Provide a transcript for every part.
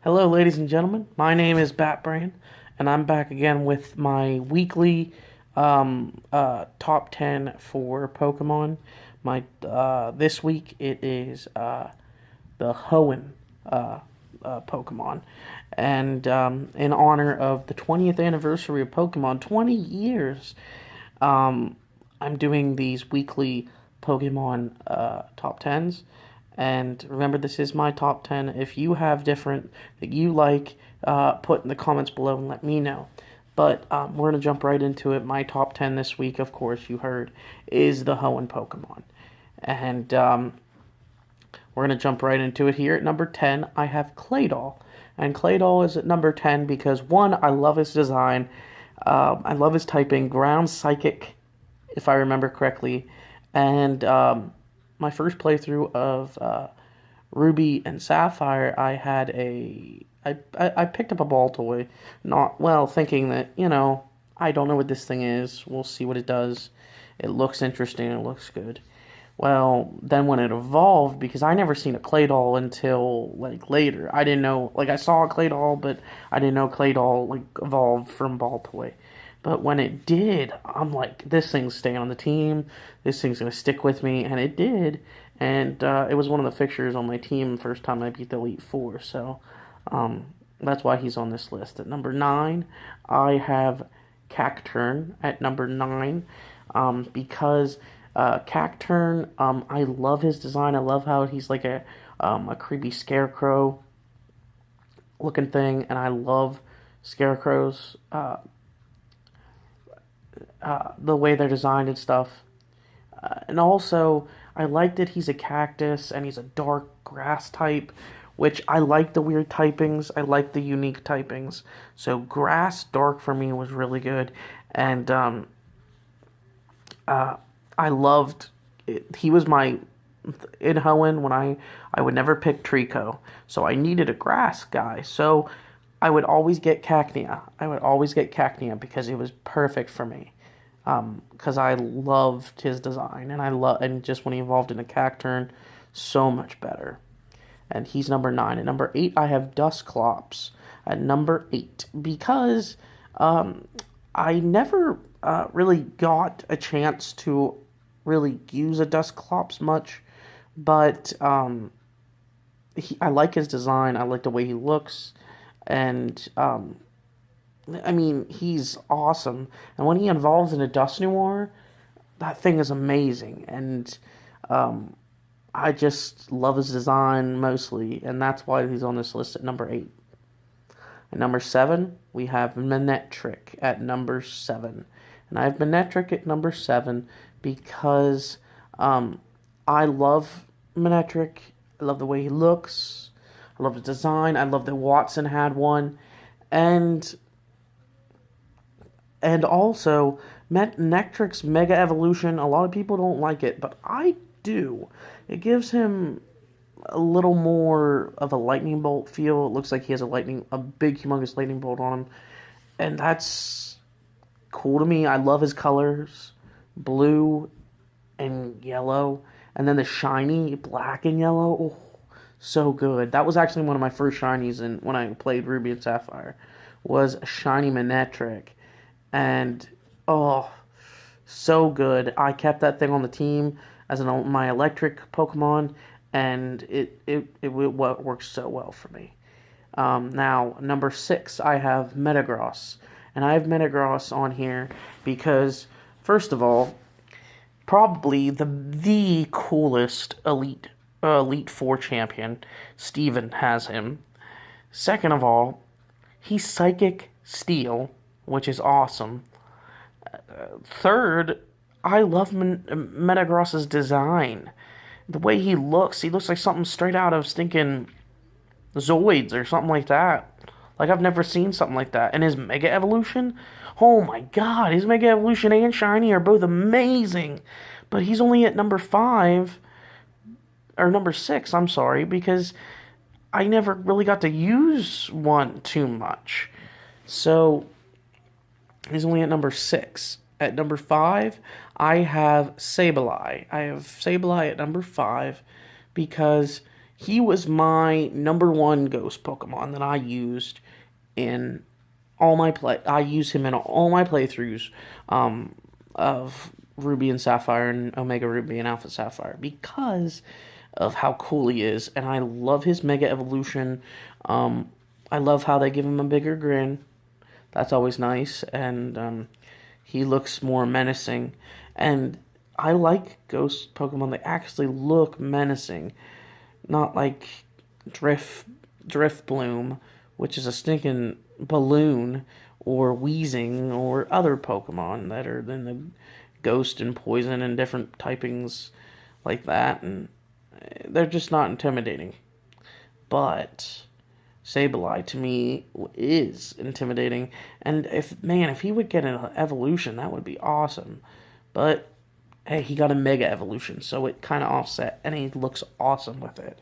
Hello, ladies and gentlemen. My name is Batbrand, and I'm back again with my weekly top 10 for Pokemon. My This week it is the hoenn Pokemon, and in honor of the 20th anniversary of Pokemon, 20 years. Um, I'm doing these weekly Pokemon top tens. And remember, this is my top 10. If you have different that you like, put in the comments below and let me know. But we're going to jump right into it. My top 10 this week, of course, you heard, is the hoenn Pokemon. And we're going to jump right into it here. At number 10, I have Claydol. And Claydol is at number 10 because, one, I love his design. I love his typing. Ground Psychic, if I remember correctly. And my first playthrough of Ruby and Sapphire, I picked up a ball toy, not well, thinking that I don't know what this thing is. We'll see what it does. It looks interesting. It looks good. Well, then when it evolved, because I never seen a Claydol until like later. I didn't know, like I saw a Claydol, but I didn't know Claydol like evolved from ball toy. But when it did, I'm like, this thing's staying on the team. This thing's gonna stick with me, and it did. And it was one of the fixtures on my team the first time I beat the Elite Four. So that's why he's on this list. At number 9, I have Cacturn at number 9 because Cacturn, I love his design. I love how he's like a creepy scarecrow looking thing, and I love scarecrows. The way they're designed and stuff. And also, I like that he's a cactus and he's a dark grass type, which I like the weird typings. I like the unique typings. So grass dark for me was really good, and I loved it. He was my in hoenn when I would never pick Trico, so I needed a grass guy. So I would always get Cacnea. I would always get Cacnea because it was perfect for me. Because I loved his design, and just when he evolved into Cacturn, so much better. And he's number 9. At number 8, I have Dusclops. At number 8, because I never really got a chance to really use a Dusclops much, but I like his design. I like the way he looks, and I mean, he's awesome. And when he evolves into Dusknoir, that thing is amazing. And I just love his design mostly. And that's why he's on this list at number 8. At number 7, we have Manectric at number 7. And I have Manectric at number 7 because I love Manectric. I love the way he looks. I love the design. I love that Watson had one. And also, Manectric's Mega Evolution, a lot of people don't like it, but I do. It gives him a little more of a lightning bolt feel. It looks like he has a big, humongous lightning bolt on him. And that's cool to me. I love his colors, blue and yellow. And then the shiny black and yellow. Oh, so good. That was actually one of my first shinies when I played Ruby and Sapphire, was a shiny Manectric. And oh, so good. I kept that thing on the team as my electric Pokemon, and it works so well for me. Now, number 6, I have Metagross, and I have Metagross on here because, first of all, probably the coolest Elite Four champion. Steven has him. Second of all, he's Psychic Steel, which is awesome. Third, I love Metagross's design. The way he looks like something straight out of stinking Zoids or something like that. Like, I've never seen something like that. And his Mega Evolution, oh my god, his Mega Evolution and Shiny are both amazing. But he's only at number 5, or number 6, I'm sorry, because I never really got to use one too much. So he's only at number 6. At number 5, I have Sableye. I have Sableye at number 5 because He was my number one ghost Pokemon that I used in all my play. I use him in all my playthroughs of Ruby and Sapphire and Omega Ruby and Alpha Sapphire because of how cool he is, and I love his Mega Evolution. I love how they give him a bigger grin. That's always nice, and he looks more menacing. And I like ghost Pokemon that actually look menacing, not like Drift Bloom, which is a stinking balloon, or Weezing, or other Pokemon that are in the ghost and poison and different typings like that, and they're just not intimidating. But Sableye to me is intimidating, and if he would get an evolution, that would be awesome. But hey, he got a Mega Evolution, so it kind of offset, and he looks awesome with it.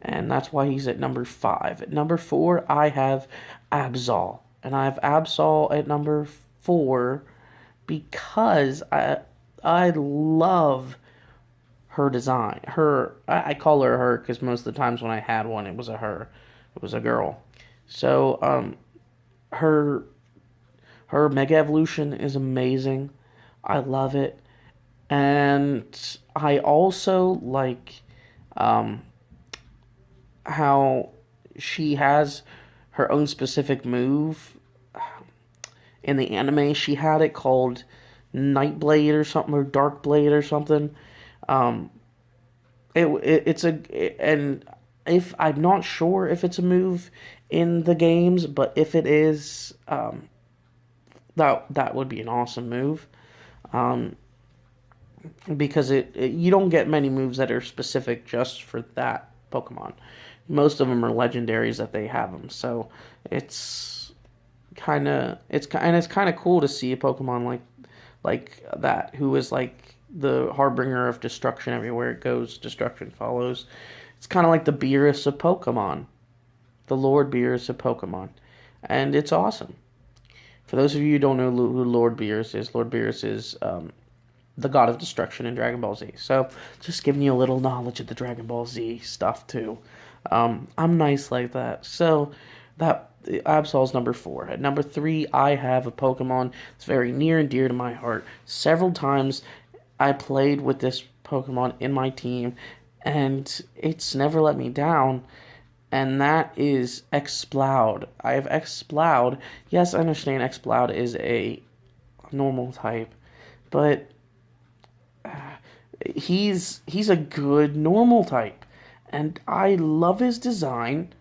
And that's why he's at number 5. At number 4, I have Absol. And I have Absol at number 4 because I love her design. I call her because most of the times when I had one, it was a her. It was a girl. So her her Mega Evolution is amazing. I love it. And I also like um, how she has her own specific move. In the anime, she had it called Night Blade or something, or Dark Blade or something. Um, it's and if I'm not sure if it's a move in the games, but if it is, that would be an awesome move. Um, because you don't get many moves that are specific just for that Pokemon. Most of them are legendaries that they have them, so it's kind of cool to see a Pokemon like that who is like the harbinger of destruction. Everywhere it goes, destruction follows. It's kind of like the Beerus of Pokemon, the Lord Beerus of Pokemon, and it's awesome. For those of you who don't know who Lord Beerus is the god of destruction in Dragon Ball Z. So, just giving you a little knowledge of the Dragon Ball Z stuff too. I'm nice like that. So, that Absol's number 4. At number 3, I have a Pokemon that's very near and dear to my heart. Several times I played with this Pokemon in my team, and it's never let me down. And that is Exploud. I have Exploud. Yes, I understand Exploud is a normal type, but he's a good normal type, and I love his design.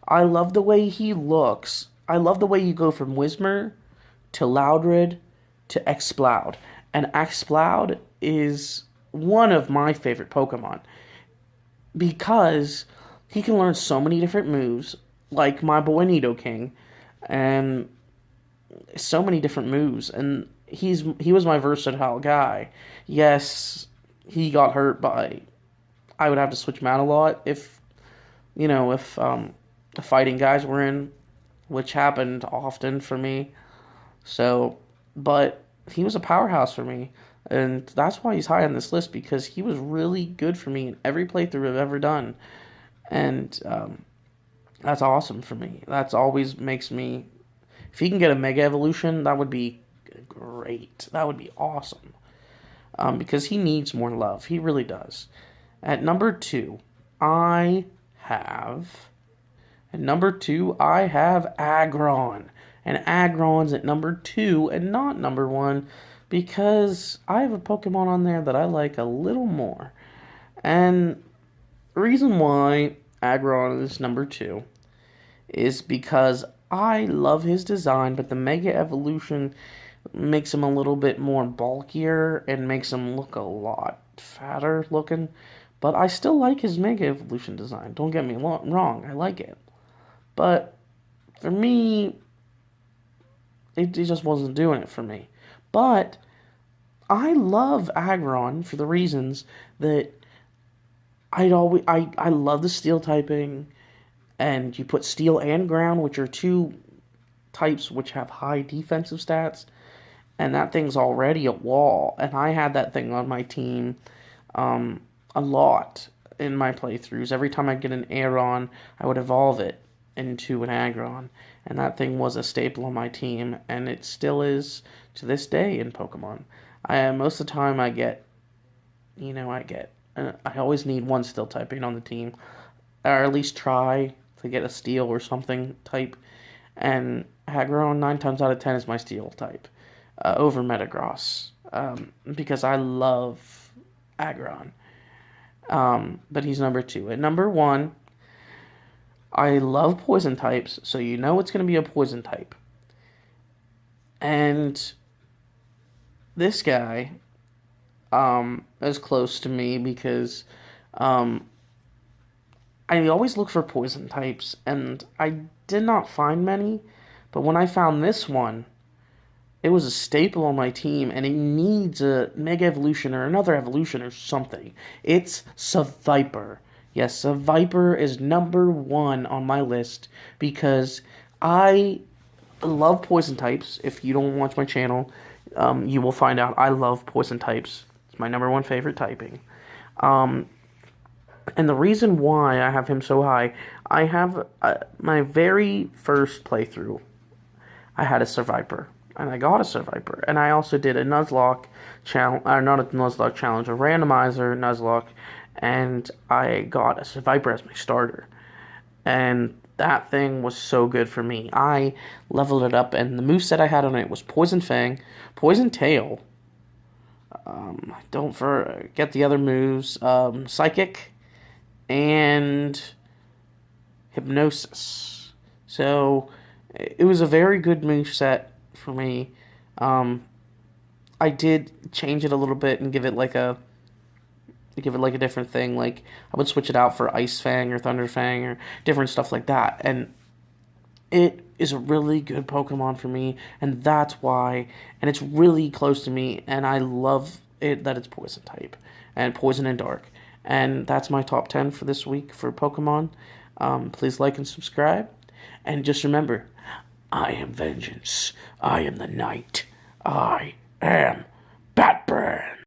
I love the way he looks. I love the way you go from Whismur to Loudred to Exploud, and Exploud is one of my favorite Pokemon because he can learn so many different moves, like my boy Nidoking, and so many different moves, and he was my versatile guy. Yes, he got hurt by. I would have to switch him out a lot if the fighting guys were in, which happened often for me. So, but he was a powerhouse for me, and that's why he's high on this list because he was really good for me in every playthrough I've ever done, and that's awesome for me. That's always makes me. If he can get a Mega Evolution, that would be great. That would be awesome. Because he needs more love. He really does. At number 2, I have. At number 2, I have Aggron. And Aggron's at number 2 and not number 1 because I have a Pokemon on there that I like a little more. And the reason why Aggron is number 2 is because I love his design, but the Mega Evolution makes him a little bit more bulkier and makes him look a lot fatter looking. But I still like his Mega Evolution design. Don't get me wrong, I like it. But for me, it just wasn't doing it for me. But I love Aggron for the reasons that I love the steel typing, and you put steel and ground, which are two types which have high defensive stats, and that thing's already a wall. And I had that thing on my team a lot. in my playthroughs. Every time I get an Aeron, I would evolve it into an Aggron, and that thing was a staple on my team, and it still is to this day in Pokemon. Most of the time I get, I always need one Steel typing on the team, or at least try to get a Steel or something type, and Aggron 9 times out of 10 is my Steel type over Metagross, because I love Aggron. But he's number 2. At number 1, I love poison types, so you know it's going to be a poison type. And this guy is close to me because I always look for poison types, and I did not find many. But when I found this one, it was a staple on my team, and it needs a Mega Evolution or another evolution or something. It's Seviper. Yes, Seviper is number 1 on my list because I love poison types. If you don't watch my channel, you will find out I love poison types. It's my number 1 favorite typing. And the reason why I have him so high, I have my very first playthrough, I had a Seviper. And I got a Seviper. And I also did a Nuzlocke challenge, or not a Nuzlocke challenge, a randomizer Nuzlocke. And I got a Seviper as my starter. And that thing was so good for me. I leveled it up, and the moveset I had on it was Poison Fang, Poison Tail. Don't forget the other moves. Psychic and Hypnosis. So it was a very good moveset for me. I did change it a little bit and give it like a different thing. Like I would switch it out for Ice Fang or Thunder Fang or different stuff like that. And it is a really good Pokemon for me, and that's why. And it's really close to me, and I love it that it's Poison type and Poison and Dark. And that's my top 10 for this week for Pokemon. Please like and subscribe, and just remember, I am vengeance. I am the night. I am Batman.